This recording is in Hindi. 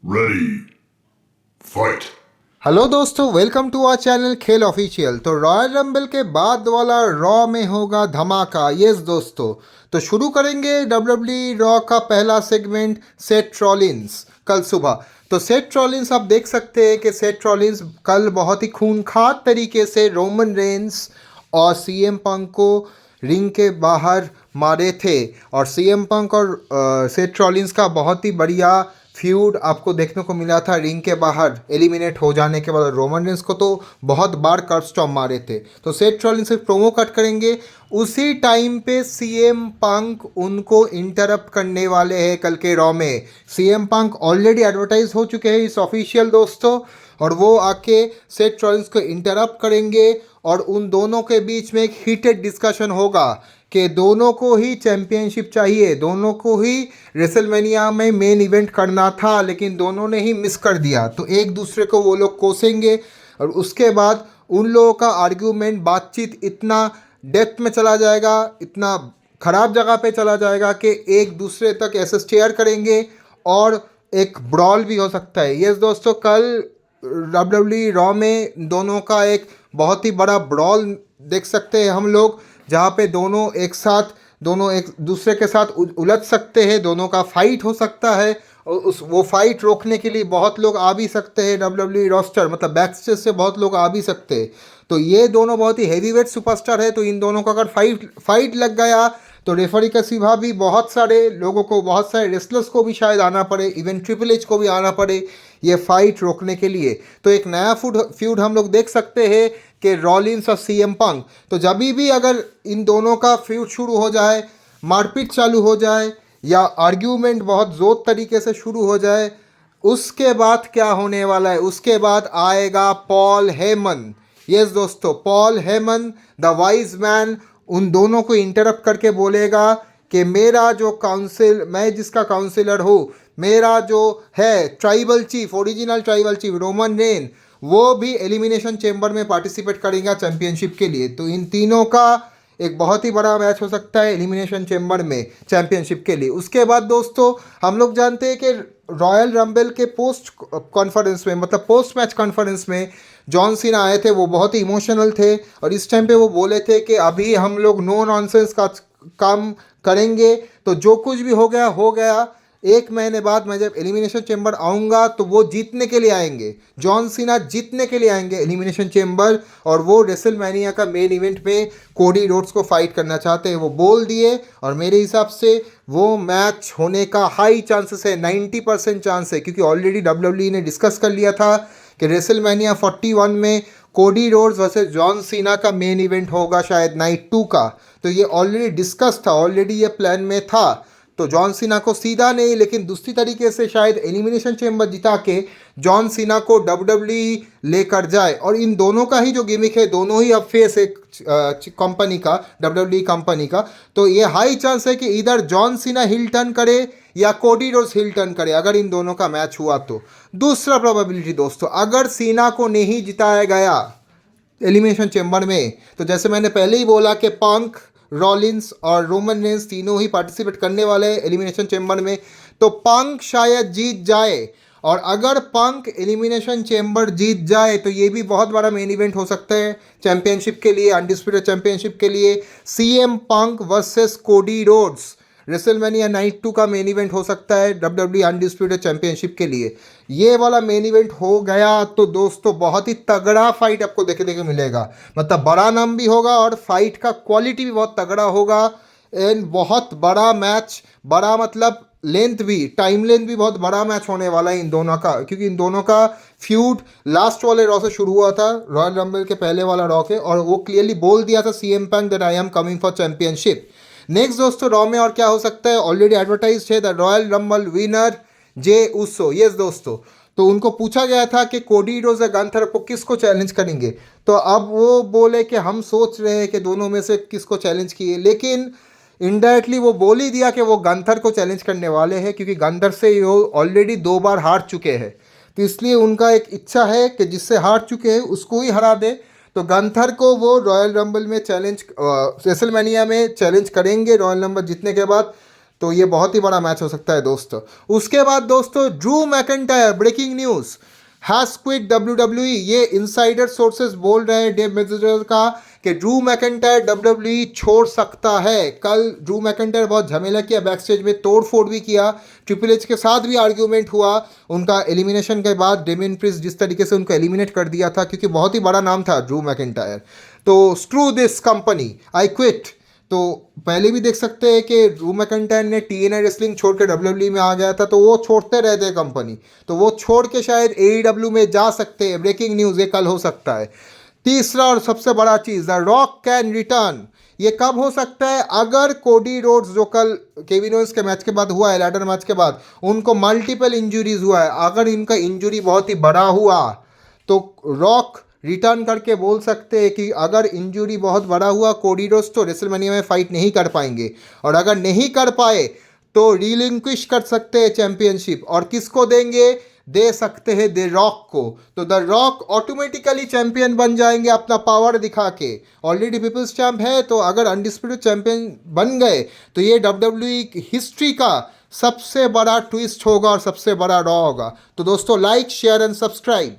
Ready, fight. हेलो दोस्तों, वेलकम टू आवर चैनल खेल ऑफिशियल। तो रॉयल रंबल के बाद वाला रॉ में होगा धमाका। यस दोस्तों, तो शुरू करेंगे डब्ल्यूडब्ल्यूई रॉ का पहला सेगमेंट सेथ रॉलिन्स कल सुबह। तो सेथ रॉलिन्स आप देख सकते हैं कि सेथ रॉलिन्स कल बहुत ही खूंखार तरीके से रोमन रेंस और सीएम पंक को रिंग के बाहर मारे थे। और सीएम पंक और सेथ रॉलिन्स का बहुत ही बढ़िया फ्यूड आपको देखने को मिला था रिंग के बाहर एलिमिनेट हो जाने के बाद। रोमन रेंस को तो बहुत बार कर्व स्टॉम्प मारे थे। तो सेथ रॉलिन्स से प्रोमो कट करेंगे, उसी टाइम पे सीएम पंक उनको इंटरप्ट करने वाले हैं कल के रॉ में। सीएम पंक ऑलरेडी एडवर्टाइज हो चुके हैं इस ऑफिशियल दोस्तों, और वो आके सेथ रॉलिन्स को इंटरप्ट करेंगे और उन दोनों के बीच में एक हीटेड डिस्कशन होगा कि दोनों को ही चैंपियनशिप चाहिए, दोनों को ही रेसलमेनिया में मेन इवेंट करना था, लेकिन दोनों ने ही मिस कर दिया। तो एक दूसरे को वो लोग कोसेंगे और उसके बाद उन लोगों का आर्ग्यूमेंट, बातचीत इतना डेप्थ में चला जाएगा, इतना ख़राब जगह पे चला जाएगा कि एक दूसरे तक ऐसे स्टेयर करेंगे और एक ब्रॉल भी हो सकता है। यस दोस्तों, कल डब्ल्यूडब्ल्यूई रॉ में दोनों का एक बहुत ही बड़ा ब्रॉल देख सकते हैं हम लोग, जहाँ पे दोनों एक दूसरे के साथ उलझ सकते हैं, दोनों का फाइट हो सकता है। और वो फाइट रोकने के लिए बहुत लोग आ भी सकते हैं डब्ल्यूडब्ल्यूई रोस्टर, मतलब बैक स्टेज से बहुत लोग आ भी सकते हैं। तो ये दोनों बहुत ही हैवीवेट सुपरस्टार है, तो इन दोनों का अगर फाइट लग गया तो रेफरी का सिवा भी बहुत सारे लोगों को, बहुत सारे रेसलर्स को भी शायद आना पड़े, इवन ट्रिपल एच को भी आना पड़े ये फाइट रोकने के लिए। तो एक नया फ्यूड हम लोग देख सकते हैं कि रॉलिन्स और सीएम पंक। तो जब भी अगर इन दोनों का फ्यूड शुरू हो जाए, मारपीट चालू हो जाए या आर्ग्यूमेंट बहुत जोर तरीके से शुरू हो जाए, उसके बाद क्या होने वाला है? उसके बाद आएगा पॉल हेमन। यस दोस्तों, Paul Heyman the wise man उन दोनों को इंटरप्ट करके बोलेगा कि मेरा जो काउंसिल, मैं जिसका काउंसिलर हूँ, मेरा जो है tribal chief, original tribal chief Roman rain, वो भी एलिमिनेशन चेंबर में पार्टिसिपेट करेगा चैंपियनशिप के लिए। तो इन तीनों का एक बहुत ही बड़ा मैच हो सकता है एलिमिनेशन चेंबर में चैंपियनशिप के लिए। उसके बाद दोस्तों हम लोग जानते हैं कि रॉयल रंबल के पोस्ट कॉन्फ्रेंस में, मतलब पोस्ट मैच कॉन्फ्रेंस में जॉन सीना आए थे। वो बहुत ही इमोशनल थे और इस टाइम पे वो बोले थे कि अभी हम लोग नो नॉनसेंस का काम करेंगे, तो जो कुछ भी हो गया हो गया। एक महीने बाद मैं जब एलिमिनेशन चेंबर आऊँगा तो वो जीतने के लिए आएंगे, जॉन सीना जीतने के लिए आएंगे एलिमिनेशन चेंबर, और वो रेसलमैनिया का मेन इवेंट में कोडी रोड्स को फाइट करना चाहते हैं, वो बोल दिए। और मेरे हिसाब से वो मैच होने का हाई चांसेस है, 90% चांस है, क्योंकि ऑलरेडी डब्ल्यूडब्ल्यूई ने डिस्कस कर लिया था कि रेसलमैनिया 41 में Cody Rhodes versus John Cena का मेन इवेंट होगा शायद नाइट 2 का। तो ये ऑलरेडी डिस्कस था, ऑलरेडी ये प्लान में था। तो जॉन सीना को सीधा नहीं लेकिन दूसरी तरीके से शायद एलिमिनेशन चेंबर जिता के जॉन सीना को डब्ल्यूडब्ल्यूई लेकर जाए। और इन दोनों का ही जो गिमिक है, दोनों ही अब फेस एक कंपनी का, डब्ल्यूडब्ल्यूई कंपनी का। तो ये हाई चांस है कि इधर जॉन सीना हिल टर्न करे या कोडी रोड्स हिल टर्न करे अगर इन दोनों का मैच हुआ तो। दूसरा प्रोबेबिलिटी दोस्तों, अगर सीना को नहीं जिताया गया एलिमिनेशन चेंबर में, तो जैसे मैंने पहले ही बोला कि पंक, रॉलिन्स और रोमन रेंस तीनों ही पार्टिसिपेट करने वाले हैं एलिमिनेशन चेंबर में, तो पंक शायद जीत जाए। और अगर पंक एलिमिनेशन चेंबर जीत जाए तो ये भी बहुत बड़ा मेन इवेंट हो सकता है चैंपियनशिप के लिए, अनडिस्प्यूटेड चैंपियनशिप के लिए। CM Punk versus Cody Rhodes WrestleMania night 2 का मेन इवेंट हो सकता है डब्ल्यूडब्ल्यूई अनडिस्प्यूटेड चैंपियनशिप के लिए। ये वाला मेन इवेंट हो गया तो दोस्तों बहुत ही तगड़ा फाइट आपको देखने को मिलेगा, मतलब बड़ा नाम भी होगा और फाइट का क्वालिटी भी बहुत तगड़ा होगा। एंड बहुत बड़ा मैच, बड़ा मतलब लेंथ भी, टाइम लेंथ भी बहुत बड़ा मैच होने वाला है इन दोनों का, क्योंकि इन दोनों का फ्यूड लास्ट वाले रॉ से शुरू हुआ था, रॉयल रंबल के पहले वाला रॉ के, और वो क्लियरली बोल दिया था CM Punk that I am coming for championship. Next दोस्तों रॉ में और क्या हो सकता है, ऑलरेडी एडवर्टाइज है the royal rumble winner J Uso. Yes दोस्तों, तो उनको पूछा गया था कि कोडी रोज या गंथर को किसको चैलेंज करेंगे, तो अब वो बोले कि हम सोच रहे हैं कि दोनों में से किसको चैलेंज किए, लेकिन इनडायरेक्टली वो बोल ही दिया कि वो गंथर को चैलेंज करने वाले हैं, क्योंकि गंथर से वो ऑलरेडी 2 बार हार चुके हैं। तो इसलिए उनका एक इच्छा है कि जिससे हार चुके हैं उसको ही हरा दे। तो गंथर को वो रॉयल रंबल में चैलेंज, रेसलमेनिया में चैलेंज करेंगे रॉयल रंबल जीतने के बाद। तो ये बहुत ही बड़ा मैच हो सकता है दोस्तों। उसके बाद दोस्तों Drew McIntyre, breaking news, has quit WWE। ये इनसाइडर सोर्सेस बोल रहे हैं डेव मेल्ट्जर का कि ड्रू मैकेंटायर WWE छोड़ सकता है। कल ड्रू मैकेंटायर बहुत झमेला किया, बैक स्टेज में तोड़ फोड़ भी किया, ट्रिपल एच के साथ भी आर्ग्यूमेंट हुआ उनका एलिमिनेशन के बाद। डेमियन प्रिस्ट जिस तरीके से उनको एलिमिनेट कर दिया था, क्योंकि बहुत ही बड़ा नाम था ड्रू मैकेंटायर। तो screw this company, I quit. तो पहले भी देख सकते हैं कि ड्रू मैकेंटायर ने TNA रेसलिंग छोड़ के WWE में आ गया था, तो वो छोड़ते रहते हैं कंपनी, तो वो छोड़ के शायद AEW में जा सकते हैं। ब्रेकिंग न्यूज़, ये कल हो सकता है। तीसरा और सबसे बड़ा चीज़, द रॉक कैन रिटर्न। ये कब हो सकता है? अगर कोडी रोड्स, जो कल केविन ओवेंस के मैच के बाद हुआ है, लैडर मैच के बाद उनको मल्टीपल इंजरीज हुआ है, अगर इनका इंजरी बहुत ही बड़ा हुआ तो रॉक रिटर्न करके बोल सकते हैं कि अगर इंजरी बहुत बड़ा हुआ कोडी रोड्स तो रेसलमेनिया में फाइट नहीं कर पाएंगे, और अगर नहीं कर पाए तो रिलिंक्विश कर सकते हैं चैंपियनशिप। और किसको देंगे? दे सकते हैं द रॉक को। तो द रॉक ऑटोमेटिकली चैंपियन बन जाएंगे अपना पावर दिखा के। ऑलरेडी पीपल्स चैंप है, तो अगर अनडिस्प्यूटेड चैंपियन बन गए तो ये WWE हिस्ट्री का सबसे बड़ा ट्विस्ट होगा और सबसे बड़ा रॉ होगा। तो दोस्तों लाइक, शेयर एंड सब्सक्राइब।